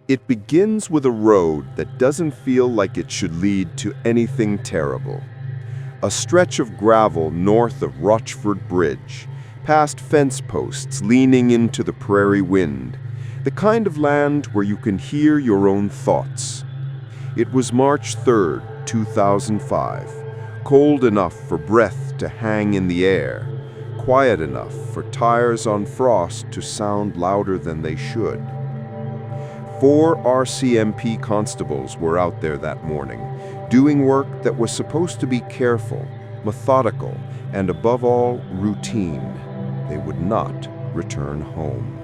It begins with a road that doesn't feel like it should lead to anything terrible. A stretch of gravel north of Rochford Bridge, past fence posts leaning into the prairie wind, the kind of land where you can hear your own thoughts. It was March 3rd, 2005, cold enough for breath to hang in the air, quiet enough for tires on frost to sound louder than they should. 4 RCMP constables were out there that morning, doing work that was supposed to be careful, methodical, and above all, routine. They would not return home.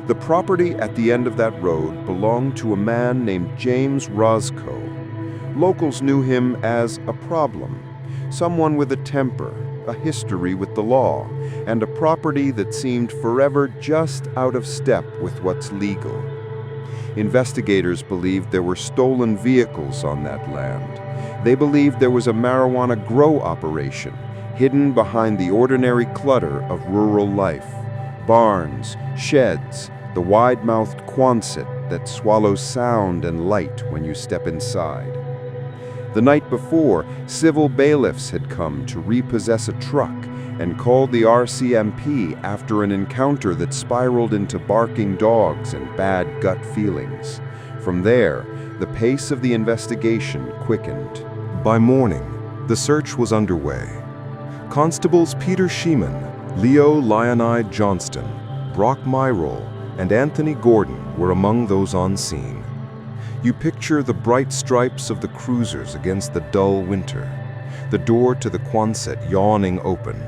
The property at the end of that road belonged to a man named James Roscoe. Locals knew him as a problem, someone with a temper, a history with the law, and a property that seemed forever just out of step with what's legal. Investigators believed there were stolen vehicles on that land. They believed there was a marijuana grow operation hidden behind the ordinary clutter of rural life. Barns, sheds, the wide-mouthed Quonset that swallows sound and light when you step inside. The night before, civil bailiffs had come to repossess a truck and called the RCMP after an encounter that spiraled into barking dogs and bad gut feelings. From there, the pace of the investigation quickened. By morning, the search was underway. Constables Peter Sheeman, Leo Leonide Johnston, Brock Myrol, and Anthony Gordon were among those on scene. You picture the bright stripes of the cruisers against the dull winter, the door to the Quonset yawning open,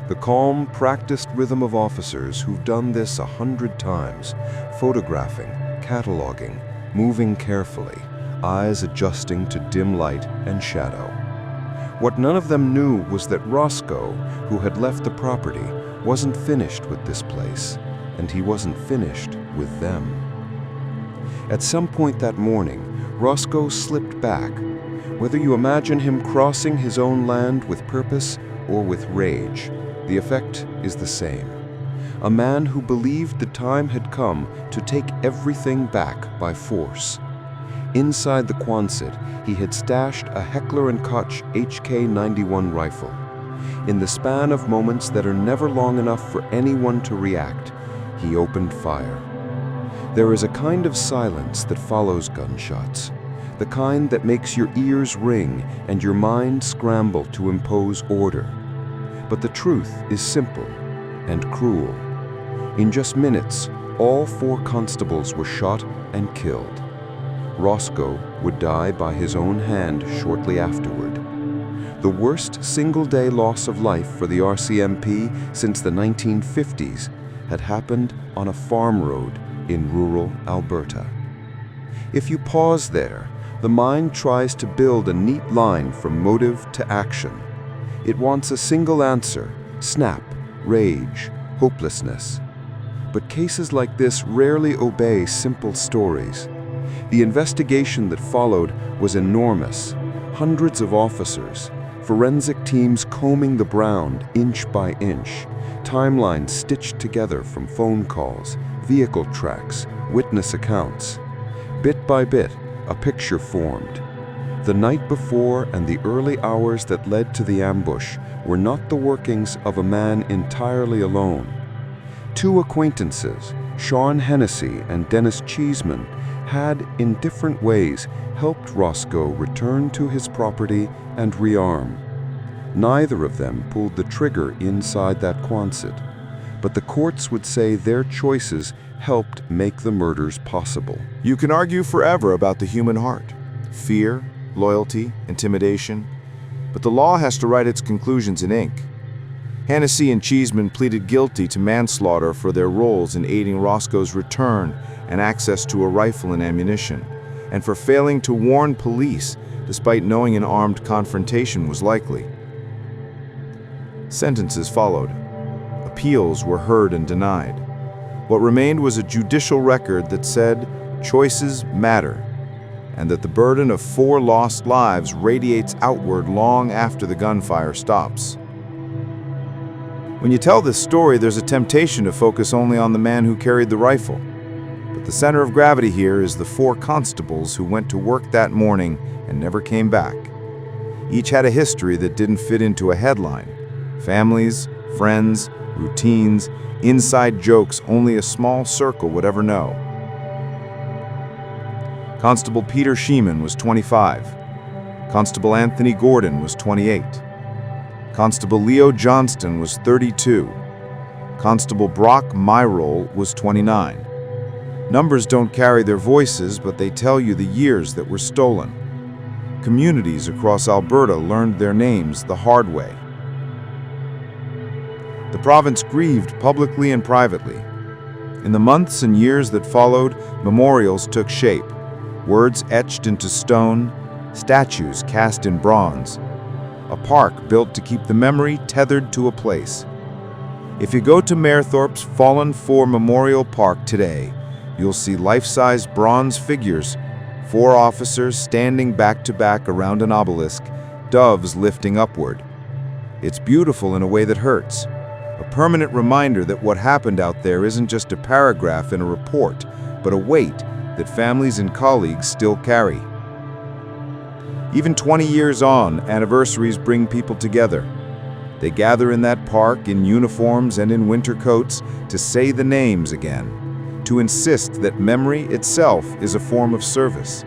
the calm, practiced rhythm of officers who've done this 100 times, photographing, cataloging, moving carefully, eyes adjusting to dim light and shadow. What none of them knew was that Roscoe, who had left the property, wasn't finished with this place, and he wasn't finished with them. At some point that morning, Roscoe slipped back. Whether you imagine him crossing his own land with purpose or with rage, the effect is the same. A man who believed the time had come to take everything back by force. Inside the Quonset, he had stashed a Heckler & Koch HK-91 rifle. In the span of moments that are never long enough for anyone to react, he opened fire. There is a kind of silence that follows gunshots, the kind that makes your ears ring and your mind scramble to impose order. But the truth is simple and cruel. In just minutes, all 4 constables were shot and killed. Roscoe would die by his own hand shortly afterward. The worst single-day loss of life for the RCMP since the 1950s had happened on a farm road in rural Alberta. If you pause there, the mind tries to build a neat line from motive to action. It wants a single answer: snap, rage, hopelessness. But cases like this rarely obey simple stories. The investigation that followed was enormous. Hundreds of officers, forensic teams combing the ground inch by inch, timelines stitched together from phone calls, vehicle tracks, witness accounts. Bit by bit, a picture formed. The night before and the early hours that led to the ambush were not the workings of a man entirely alone. 2 acquaintances, Sean Hennessy and Dennis Cheeseman, had, in different ways, helped Roscoe return to his property and rearm. Neither of them pulled the trigger inside that Quonset, but the courts would say their choices helped make the murders possible. You can argue forever about the human heart, fear, loyalty, intimidation, but the law has to write its conclusions in ink. Hennessy and Cheeseman pleaded guilty to manslaughter for their roles in aiding Roscoe's return and access to a rifle and ammunition, and for failing to warn police despite knowing an armed confrontation was likely. Sentences followed. Appeals were heard and denied. What remained was a judicial record that said choices matter, and that the burden of 4 lost lives radiates outward long after the gunfire stops. When you tell this story, there's a temptation to focus only on the man who carried the rifle. But the center of gravity here is the 4 constables who went to work that morning and never came back. Each had a history that didn't fit into a headline. Families, friends, routines, inside jokes only a small circle would ever know. Constable Peter Sheeman was 25. Constable Anthony Gordon was 28. Constable Leo Johnston was 32. Constable Brock Myrole was 29. Numbers don't carry their voices, but they tell you the years that were stolen. Communities across Alberta learned their names the hard way. The province grieved publicly and privately. In the months and years that followed, memorials took shape, words etched into stone, statues cast in bronze, a park built to keep the memory tethered to a place. If you go to Mayerthorpe's Fallen 4 Memorial Park today, you'll see life-size bronze figures, 4 officers standing back-to-back around an obelisk, doves lifting upward. It's beautiful in a way that hurts, a permanent reminder that what happened out there isn't just a paragraph in a report, but a weight that families and colleagues still carry. Even 20 years on, anniversaries bring people together. They gather in that park in uniforms and in winter coats to say the names again, to insist that memory itself is a form of service.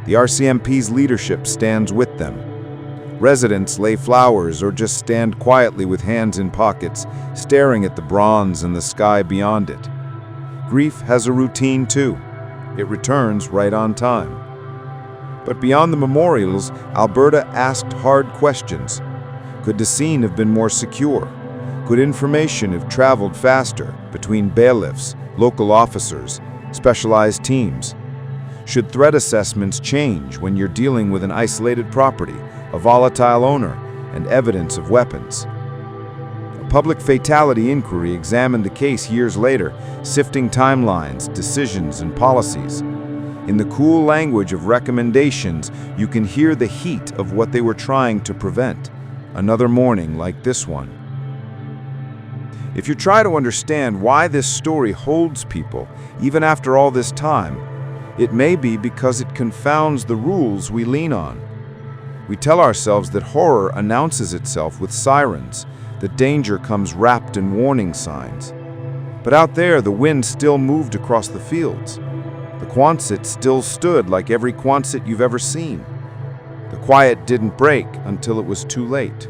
The RCMP's leadership stands with them. Residents lay flowers or just stand quietly with hands in pockets, staring at the bronze and the sky beyond it. Grief has a routine too. It returns right on time. But beyond the memorials, Alberta asked hard questions. Could the scene have been more secure? Could information have traveled faster between bailiffs, local officers, specialized teams? Should threat assessments change when you're dealing with an isolated property, a volatile owner, and evidence of weapons? A public fatality inquiry examined the case years later, sifting timelines, decisions, and policies. In the cool language of recommendations, you can hear the heat of what they were trying to prevent. Another morning like this one. If you try to understand why this story holds people, even after all this time, it may be because it confounds the rules we lean on. We tell ourselves that horror announces itself with sirens, that danger comes wrapped in warning signs. But out there, the wind still moved across the fields. The Quonset still stood like every Quonset you've ever seen. The quiet didn't break until it was too late.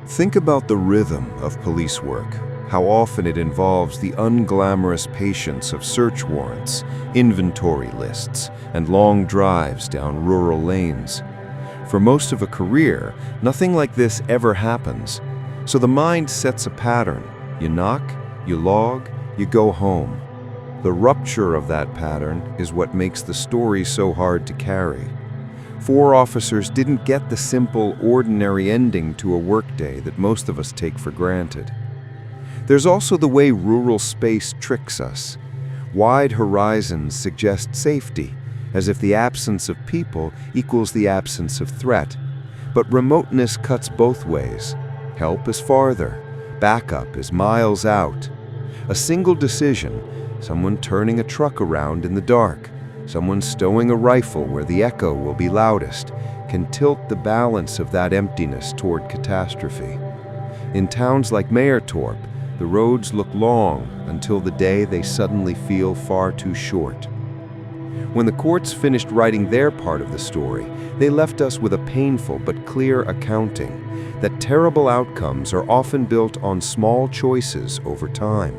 Think about the rhythm of police work, how often it involves the unglamorous patience of search warrants, inventory lists, and long drives down rural lanes. For most of a career, nothing like this ever happens. So the mind sets a pattern. You knock, you log, you go home. The rupture of that pattern is what makes the story so hard to carry. 4 officers didn't get the simple, ordinary ending to a workday that most of us take for granted. There's also the way rural space tricks us. Wide horizons suggest safety, as if the absence of people equals the absence of threat. But remoteness cuts both ways. Help is farther, backup is miles out. A single decision, someone turning a truck around in the dark, someone stowing a rifle where the echo will be loudest, can tilt the balance of that emptiness toward catastrophe. In towns like Mayerthorpe, the roads look long until the day they suddenly feel far too short. When the courts finished writing their part of the story, they left us with a painful but clear accounting that terrible outcomes are often built on small choices over time.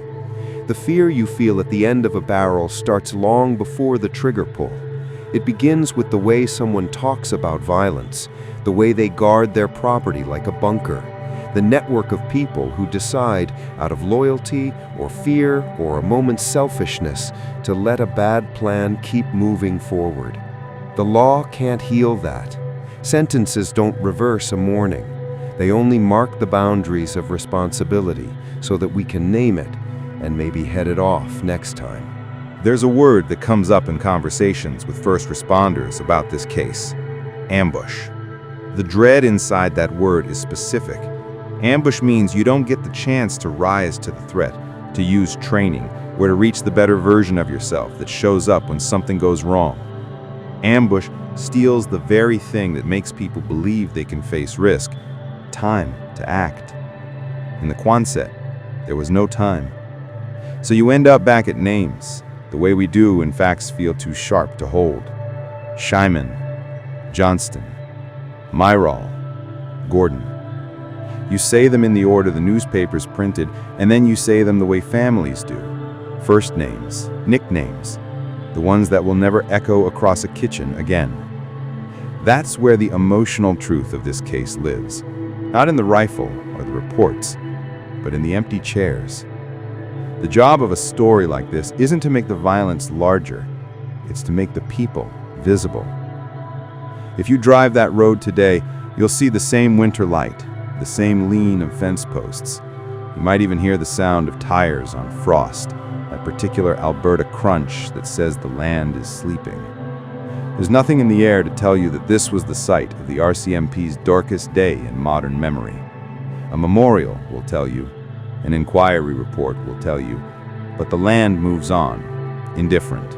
The fear you feel at the end of a barrel starts long before the trigger pull. It begins with the way someone talks about violence, the way they guard their property like a bunker, the network of people who decide, out of loyalty or fear or a moment's selfishness, to let a bad plan keep moving forward. The law can't heal that. Sentences don't reverse a morning. They only mark the boundaries of responsibility so that we can name it and maybe head it off next time. There's a word that comes up in conversations with first responders about this case: ambush. The dread inside that word is specific. Ambush means you don't get the chance to rise to the threat, to use training, where to reach the better version of yourself that shows up when something goes wrong. Ambush steals the very thing that makes people believe they can face risk, time to act. In the Quonset, there was no time. So you end up back at names, the way we do when facts feel too sharp to hold. Shyman, Johnston, Myrall, Gordon. You say them in the order the newspapers printed, and then you say them the way families do. First names, nicknames, the ones that will never echo across a kitchen again. That's where the emotional truth of this case lives. Not in the rifle or the reports, but in the empty chairs. The job of a story like this isn't to make the violence larger, it's to make the people visible. If you drive that road today, you'll see the same winter light, the same lean of fence posts. You might even hear the sound of tires on frost, that particular Alberta crunch that says the land is sleeping. There's nothing in the air to tell you that this was the site of the RCMP's darkest day in modern memory. A memorial will tell you, an inquiry report will tell you, but the land moves on, indifferent.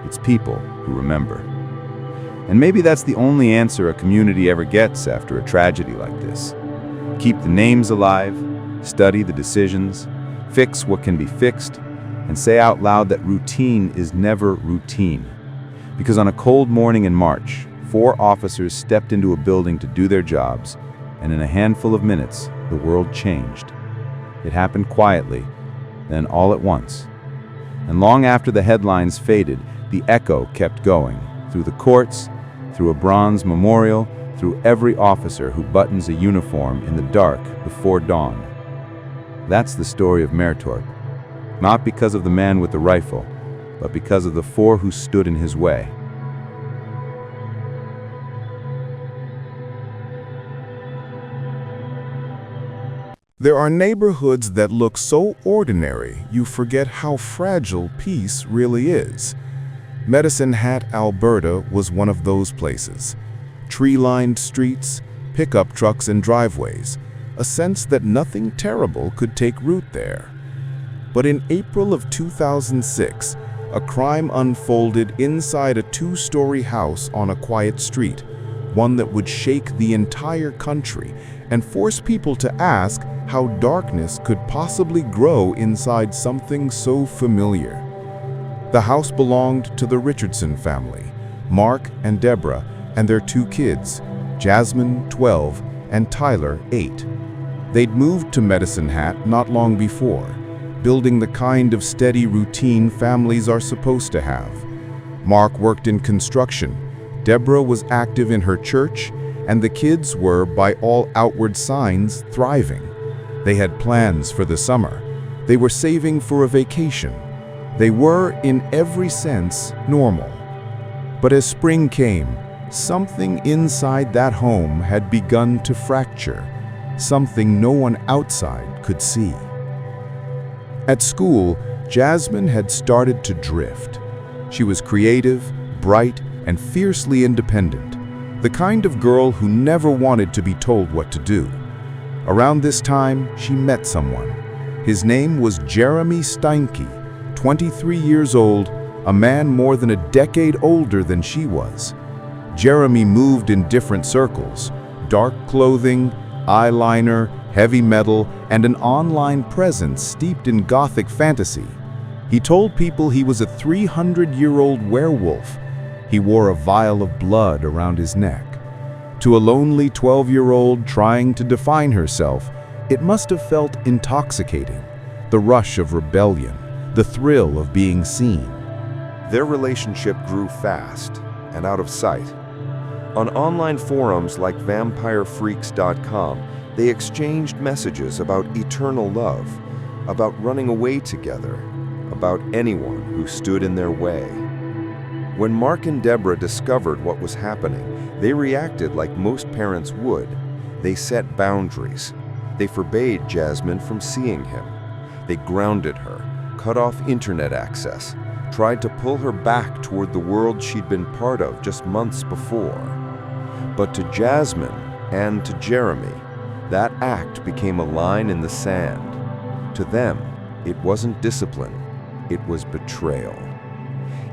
It's people who remember. And maybe that's the only answer a community ever gets after a tragedy like this. Keep the names alive, study the decisions, fix what can be fixed, and say out loud that routine is never routine. Because on a cold morning in March, 4 officers stepped into a building to do their jobs, and in a handful of minutes, the world changed. It happened quietly, then all at once. And long after the headlines faded, the echo kept going, through the courts, through a bronze memorial, through every officer who buttons a uniform in the dark before dawn. That's the story of Mayerthorpe. Not because of the man with the rifle, but because of the 4 who stood in his way. There are neighborhoods that look so ordinary you forget how fragile peace really is. Medicine Hat, Alberta was one of those places. Tree-lined streets, pickup trucks and driveways, a sense that nothing terrible could take root there. But in April of 2006, a crime unfolded inside a 2-story house on a quiet street, one that would shake the entire country and force people to ask how darkness could possibly grow inside something so familiar. The house belonged to the Richardson family, Mark and Deborah, and their 2 kids, Jasmine, 12, and Tyler, 8. They'd moved to Medicine Hat not long before, building the kind of steady routine families are supposed to have. Mark worked in construction, Deborah was active in her church, and the kids were, by all outward signs, thriving. They had plans for the summer. They were saving for a vacation. They were, in every sense, normal. But as spring came, something inside that home had begun to fracture, something no one outside could see. At school, Jasmine had started to drift. She was creative, bright, and fiercely independent, the kind of girl who never wanted to be told what to do. Around this time, she met someone. His name was Jeremy Steinke, 23 years old, a man more than a decade older than she was. Jeremy moved in different circles: dark clothing, eyeliner, heavy metal, and an online presence steeped in gothic fantasy. He told people he was a 300-year-old werewolf. He wore a vial of blood around his neck. To a lonely 12-year-old trying to define herself, it must have felt intoxicating. The rush of rebellion, the thrill of being seen. Their relationship grew fast and out of sight. On online forums like vampirefreaks.com, they exchanged messages about eternal love, about running away together, about anyone who stood in their way. When Mark and Deborah discovered what was happening, they reacted like most parents would. They set boundaries. They forbade Jasmine from seeing him. They grounded her, cut off internet access, tried to pull her back toward the world she'd been part of just months before. But to Jasmine and to Jeremy, that act became a line in the sand. To them, it wasn't discipline, it was betrayal.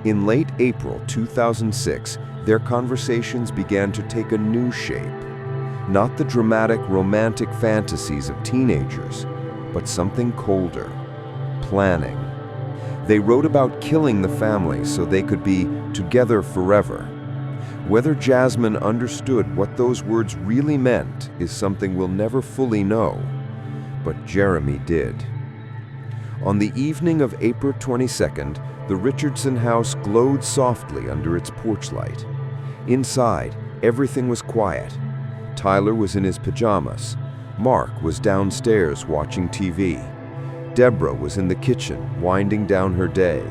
In late April 2006, their conversations began to take a new shape. Not the dramatic, romantic fantasies of teenagers, but something colder. Planning. They wrote about killing the family so they could be together forever. Whether Jasmine understood what those words really meant is something we'll never fully know, but Jeremy did. On the evening of April 22nd, the Richardson house glowed softly under its porch light. Inside, everything was quiet. Tyler was in his pajamas. Mark was downstairs watching TV. Deborah was in the kitchen, winding down her day.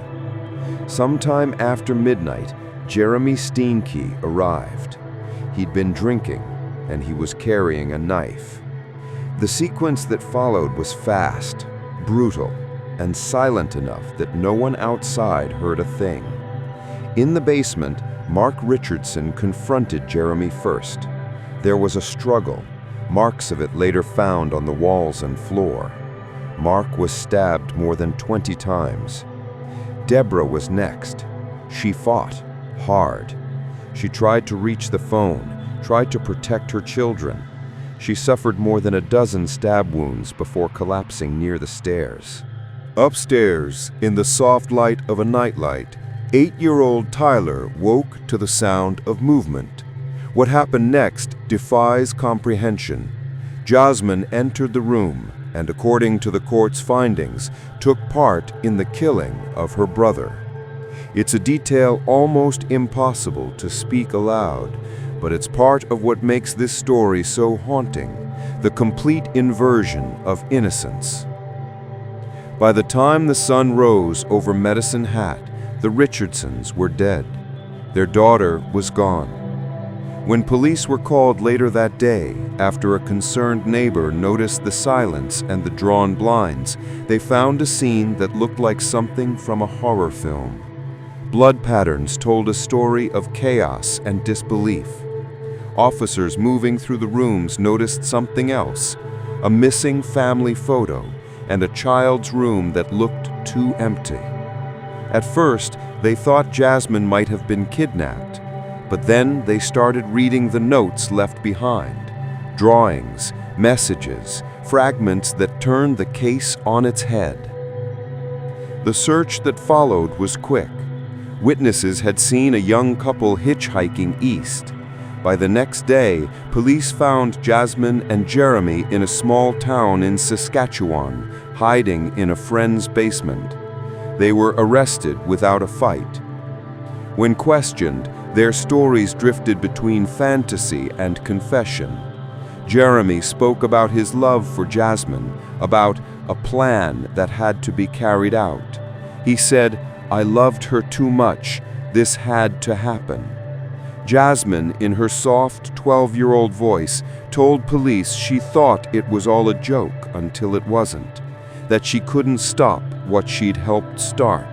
Sometime after midnight, Jeremy Steinke arrived. He'd been drinking, and he was carrying a knife. The sequence that followed was fast, brutal, and silent enough that no one outside heard a thing. In the basement, Mark Richardson confronted Jeremy first. There was a struggle, marks of it later found on the walls and floor. Mark was stabbed more than 20 times. Deborah was next. She fought hard. She tried to reach the phone, tried to protect her children. She suffered more than a dozen stab wounds before collapsing near the stairs. Upstairs, in the soft light of a nightlight, 8-year-old Tyler woke to the sound of movement. What happened next defies comprehension. Jasmine entered the room and, according to the court's findings, took part in the killing of her brother. It's a detail almost impossible to speak aloud, but it's part of what makes this story so haunting, the complete inversion of innocence. By the time the sun rose over Medicine Hat, the Richardsons were dead. Their daughter was gone. When police were called later that day, after a concerned neighbor noticed the silence and the drawn blinds, they found a scene that looked like something from a horror film. Blood patterns told a story of chaos and disbelief. Officers moving through the rooms noticed something else, a missing family photo and a child's room that looked too empty. At first, they thought Jasmine might have been kidnapped, but then they started reading the notes left behind, drawings, messages, fragments that turned the case on its head. The search that followed was quick. Witnesses had seen a young couple hitchhiking east. By the next day, police found Jasmine and Jeremy in a small town in Saskatchewan, hiding in a friend's basement. They were arrested without a fight. When questioned, their stories drifted between fantasy and confession. Jeremy spoke about his love for Jasmine, about a plan that had to be carried out. He said, "I loved her too much. This had to happen." Jasmine, in her soft 12-year-old voice, told police she thought it was all a joke until it wasn't, that she couldn't stop what she'd helped start.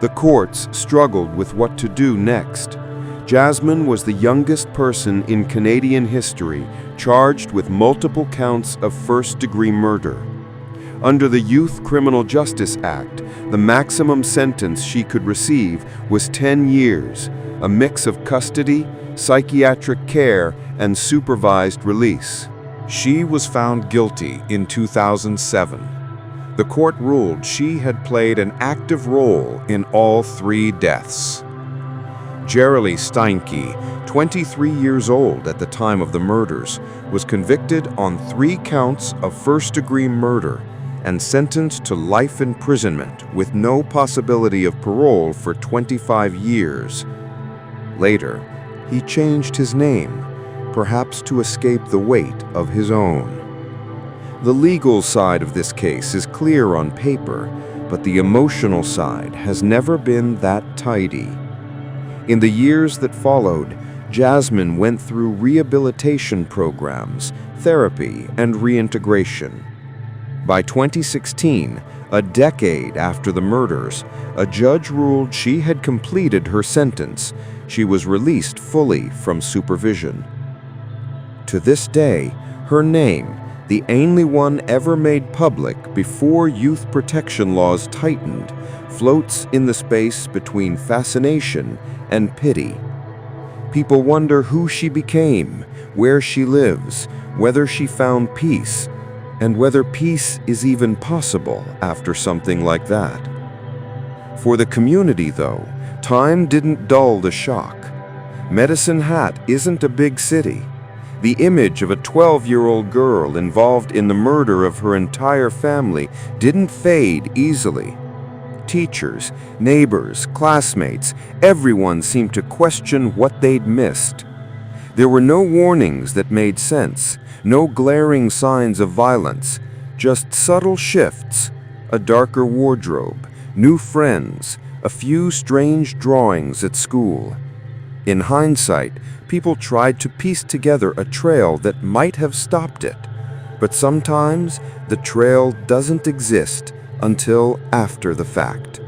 The courts struggled with what to do next. Jasmine was the youngest person in Canadian history charged with multiple counts of first-degree murder. Under the Youth Criminal Justice Act, the maximum sentence she could receive was 10 years, a mix of custody, psychiatric care, and supervised release. She was found guilty in 2007. The court ruled she had played an active role in all 3 deaths. Jeremy Steinke, 23 years old at the time of the murders, was convicted on 3 counts of first-degree murder and sentenced to life imprisonment with no possibility of parole for 25 years. Later, he changed his name, perhaps to escape the weight of his own. The legal side of this case is clear on paper, but the emotional side has never been that tidy. In the years that followed, Jasmine went through rehabilitation programs, therapy, and reintegration. By 2016, a decade after the murders, a judge ruled she had completed her sentence. She was released fully from supervision. To this day, her name, the only one ever made public before youth protection laws tightened, floats in the space between fascination and pity. People wonder who she became, where she lives, whether she found peace, and whether peace is even possible after something like that. For the community, though, time didn't dull the shock. Medicine Hat isn't a big city. The image of a 12-year-old girl involved in the murder of her entire family didn't fade easily. Teachers, neighbors, classmates, everyone seemed to question what they'd missed. There were no warnings that made sense, no glaring signs of violence, just subtle shifts, a darker wardrobe, new friends, a few strange drawings at school. In hindsight, people tried to piece together a trail that might have stopped it. But sometimes the trail doesn't exist until after the fact.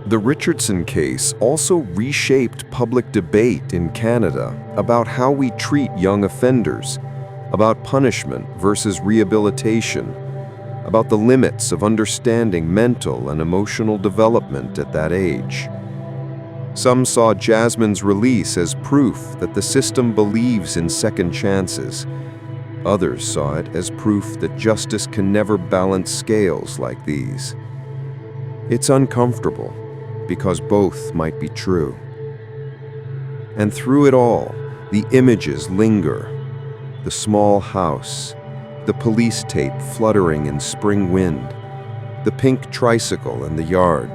The Richardson case also reshaped public debate in Canada about how we treat young offenders, about punishment versus rehabilitation, about the limits of understanding mental and emotional development at that age. Some saw Jasmine's release as proof that the system believes in second chances. Others saw it as proof that justice can never balance scales like these. It's uncomfortable, because both might be true. And through it all, the images linger. The small house, the police tape fluttering in spring wind, the pink tricycle in the yard.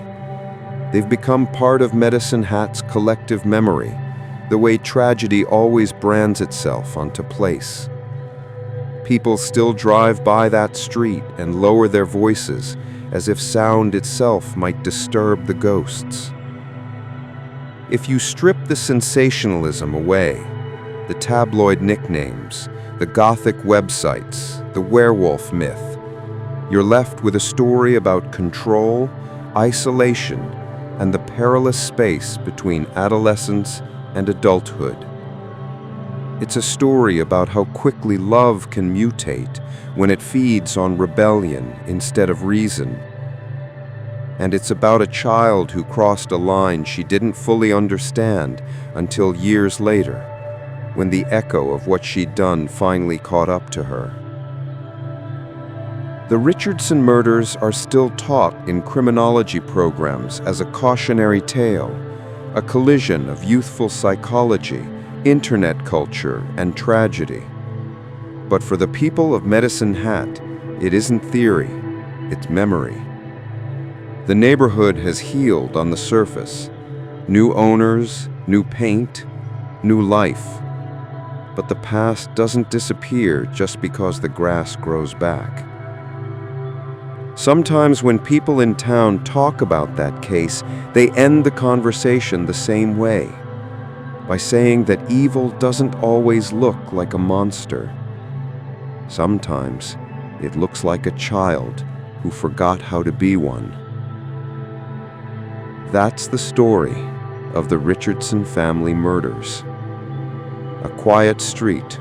They've become part of Medicine Hat's collective memory, the way tragedy always brands itself onto place. People still drive by that street and lower their voices, as if sound itself might disturb the ghosts. If you strip the sensationalism away, the tabloid nicknames, the gothic websites, the werewolf myth, you're left with a story about control, isolation, and the perilous space between adolescence and adulthood. It's a story about how quickly love can mutate when it feeds on rebellion instead of reason. And it's about a child who crossed a line she didn't fully understand until years later, when the echo of what she'd done finally caught up to her. The Richardson murders are still taught in criminology programs as a cautionary tale, a collision of youthful psychology, internet culture, and tragedy. But for the people of Medicine Hat, it isn't theory, it's memory. The neighborhood has healed on the surface. New owners, new paint, new life. But the past doesn't disappear just because the grass grows back. Sometimes when people in town talk about that case, they end the conversation the same way, by saying that evil doesn't always look like a monster. Sometimes it looks like a child who forgot how to be one. That's the story of the Richardson Family Murders. A quiet street,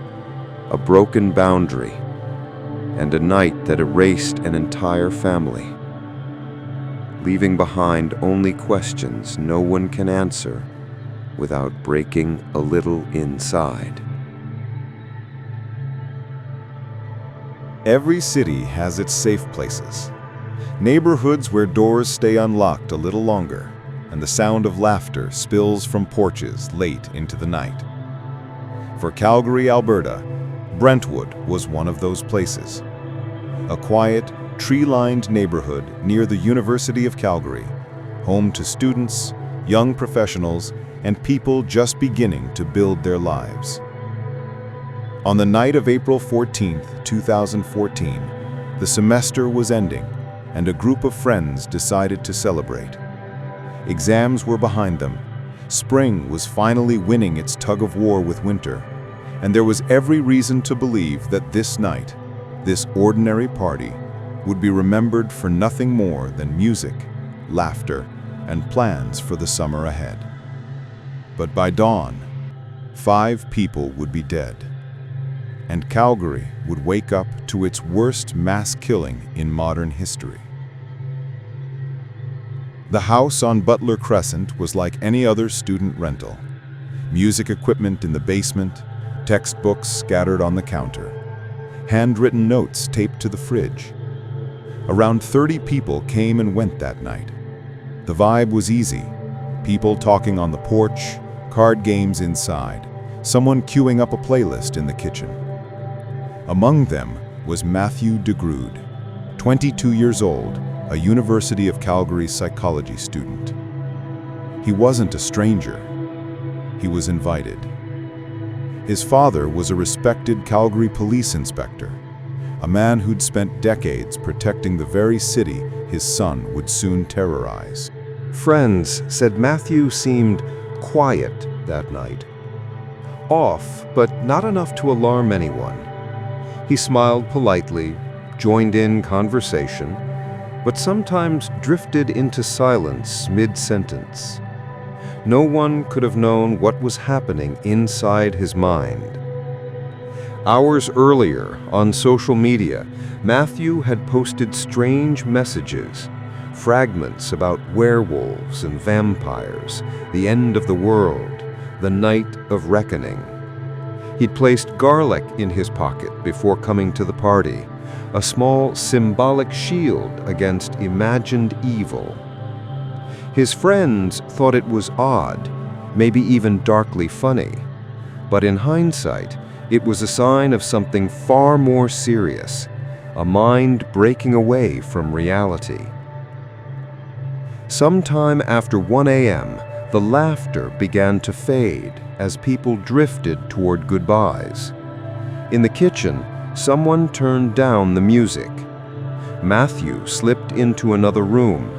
a broken boundary, and a night that erased an entire family, leaving behind only questions no one can answer without breaking a little inside. Every city has its safe places. Neighborhoods where doors stay unlocked a little longer, and the sound of laughter spills from porches late into the night. For Calgary, Alberta, Brentwood was one of those places. A quiet, tree-lined neighborhood near the University of Calgary, home to students, young professionals, and people just beginning to build their lives. On the night of April 14, 2014, the semester was ending, and a group of friends decided to celebrate. Exams were behind them. Spring was finally winning its tug-of-war with winter, and there was every reason to believe that this night, this ordinary party, would be remembered for nothing more than music, laughter, and plans for the summer ahead. But by dawn, 5 people would be dead. and Calgary would wake up to its worst mass killing in modern history. The house on Butler Crescent was like any other student rental. Music equipment in the basement, textbooks scattered on the counter, handwritten notes taped to the fridge. Around 30 people came and went that night. The vibe was easy. People talking on the porch, card games inside, someone queuing up a playlist in the kitchen. Among them was Matthew DeGrood, 22 years old, a University of Calgary psychology student. He wasn't a stranger. He was invited. His father was a respected Calgary police inspector, a man who'd spent decades protecting the very city his son would soon terrorize. Friends said Matthew seemed quiet that night. Off, but not enough to alarm anyone. He smiled politely, joined in conversation, but sometimes drifted into silence mid-sentence. No one could have known what was happening inside his mind. Hours earlier, on social media, Matthew had posted strange messages, fragments about werewolves and vampires, the end of the world, the night of reckoning. He'd placed garlic in his pocket before coming to the party, a small symbolic shield against imagined evil. His friends thought it was odd, maybe even darkly funny, but in hindsight, it was a sign of something far more serious, a mind breaking away from reality. Sometime after 1 a.m., the laughter began to fade as people drifted toward goodbyes. In the kitchen, someone turned down the music. Matthew slipped into another room,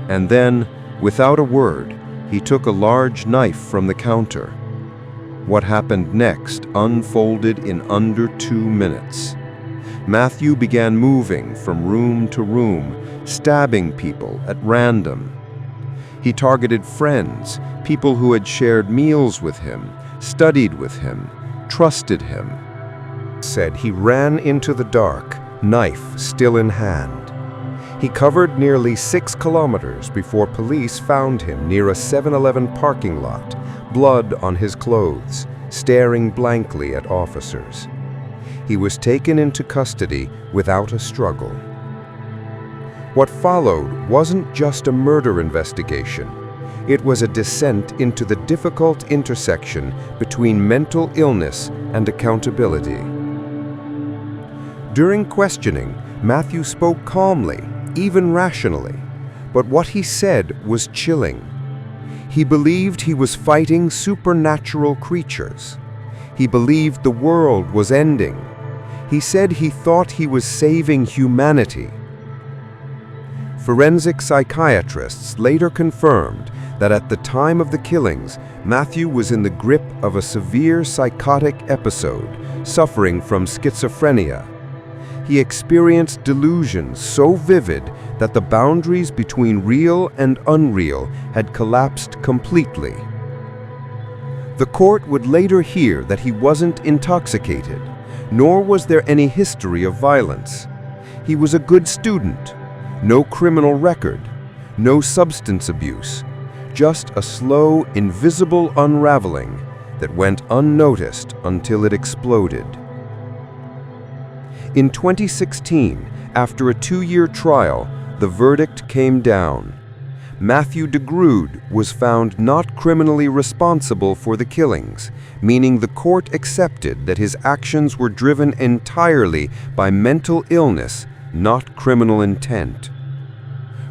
and then, without a word, he took a large knife from the counter. What happened next unfolded in under 2 minutes. Matthew began moving from room to room, stabbing people at random. He targeted friends, people who had shared meals with him, studied with him, trusted him. Said he ran into the dark, knife still in hand. He covered nearly 6 kilometers before police found him near a 7-Eleven parking lot, blood on his clothes, staring blankly at officers. He was taken into custody without a struggle. What followed wasn't just a murder investigation. It was a descent into the difficult intersection between mental illness and accountability. During questioning, Matthew spoke calmly, even rationally, but what he said was chilling. He believed he was fighting supernatural creatures. He believed the world was ending. He said he thought he was saving humanity. Forensic psychiatrists later confirmed that at the time of the killings, Matthew was in the grip of a severe psychotic episode, suffering from schizophrenia. He experienced delusions so vivid that the boundaries between real and unreal had collapsed completely. The court would later hear that he wasn't intoxicated, nor was there any history of violence. He was a good student, no criminal record, no substance abuse, just a slow, invisible unraveling that went unnoticed until it exploded. In 2016, after a 2-year trial, the verdict came down. Matthew DeGrood was found not criminally responsible for the killings, meaning the court accepted that his actions were driven entirely by mental illness, not criminal intent.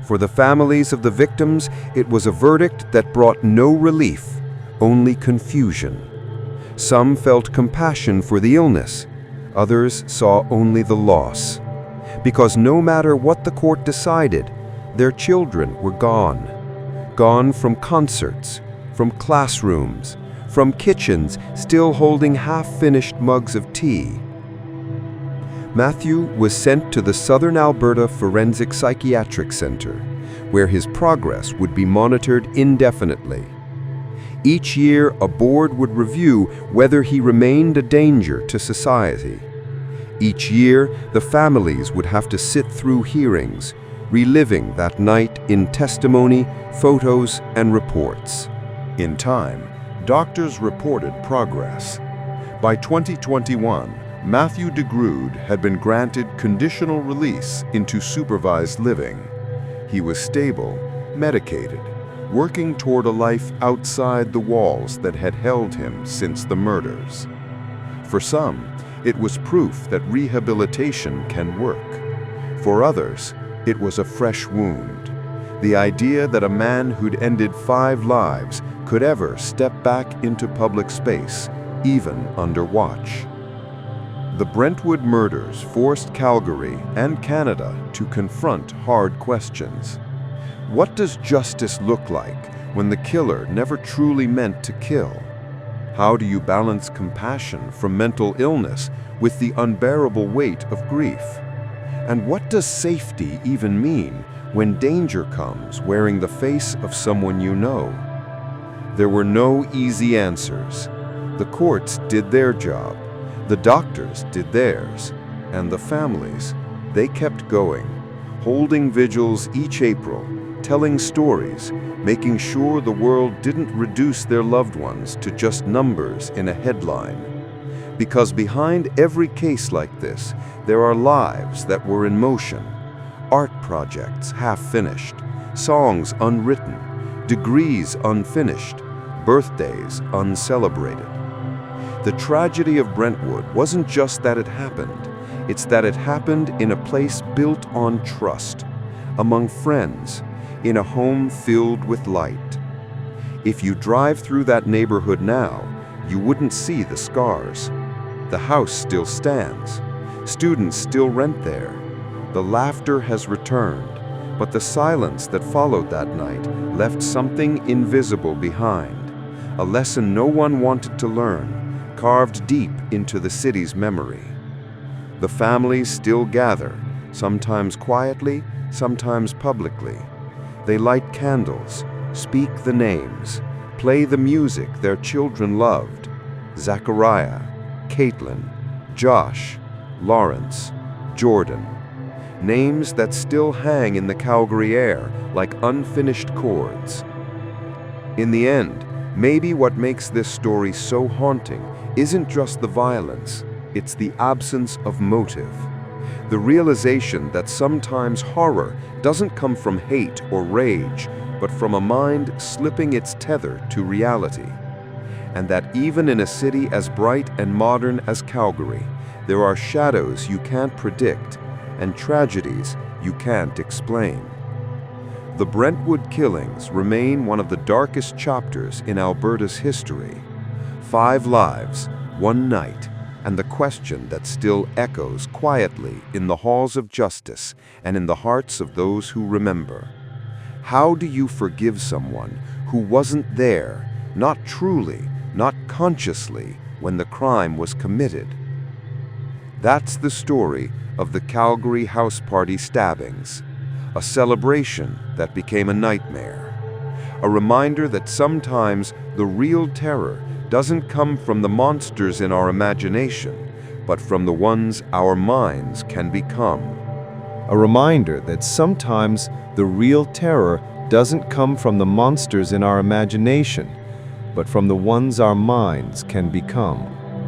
For the families of the victims, it was a verdict that brought no relief, only confusion. Some felt compassion for the illness. Others saw only the loss. Because no matter what the court decided, their children were gone. Gone from concerts, from classrooms, from kitchens still holding half-finished mugs of tea. Matthew was sent to the Southern Alberta Forensic Psychiatric Center, where his progress would be monitored indefinitely. Each year, a board would review whether he remained a danger to society. Each year, the families would have to sit through hearings, reliving that night in testimony, photos, and reports. In time, doctors reported progress. By 2021, Matthew DeGrood had been granted conditional release into supervised living. He was stable, medicated, working toward a life outside the walls that had held him since the murders. For some, it was proof that rehabilitation can work. For others, it was a fresh wound. The idea that a man who'd ended 5 lives could ever step back into public space, even under watch. The Brentwood murders forced Calgary and Canada to confront hard questions. What does justice look like when the killer never truly meant to kill? How do you balance compassion from mental illness with the unbearable weight of grief? And what does safety even mean when danger comes wearing the face of someone you know? There were no easy answers. The courts did their job, the doctors did theirs, and the families, they kept going, holding vigils each April, telling stories, making sure the world didn't reduce their loved ones to just numbers in a headline. Because behind every case like this, there are lives that were in motion, art projects half-finished, songs unwritten, degrees unfinished, birthdays uncelebrated. The tragedy of Brentwood wasn't just that it happened, it's that it happened in a place built on trust, among friends, in a home filled with light. If you drive through that neighborhood now, you wouldn't see the scars. The house still stands. Students still rent there. The laughter has returned, but the silence that followed that night left something invisible behind, a lesson no one wanted to learn, carved deep into the city's memory. The families still gather, sometimes quietly, sometimes publicly. They light candles, speak the names, play the music their children loved. Zachariah, Caitlin, Josh, Lawrence, Jordan. Names that still hang in the Calgary air like unfinished chords. In the end, maybe what makes this story so haunting isn't just the violence, it's the absence of motive. The realization that sometimes horror doesn't come from hate or rage, but from a mind slipping its tether to reality. And that even in a city as bright and modern as Calgary, there are shadows you can't predict and tragedies you can't explain. The Brentwood killings remain one of the darkest chapters in Alberta's history. 5 lives, 1 night, and the question that still echoes quietly in the halls of justice and in the hearts of those who remember. How do you forgive someone who wasn't there, not truly, not consciously, when the crime was committed? That's the story of the Calgary House Party Stabbings, a celebration that became a nightmare, a reminder that sometimes the real terror doesn't come from the monsters in our imagination, but from the ones our minds can become. A reminder that sometimes the real terror doesn't come from the monsters in our imagination, but from the ones our minds can become.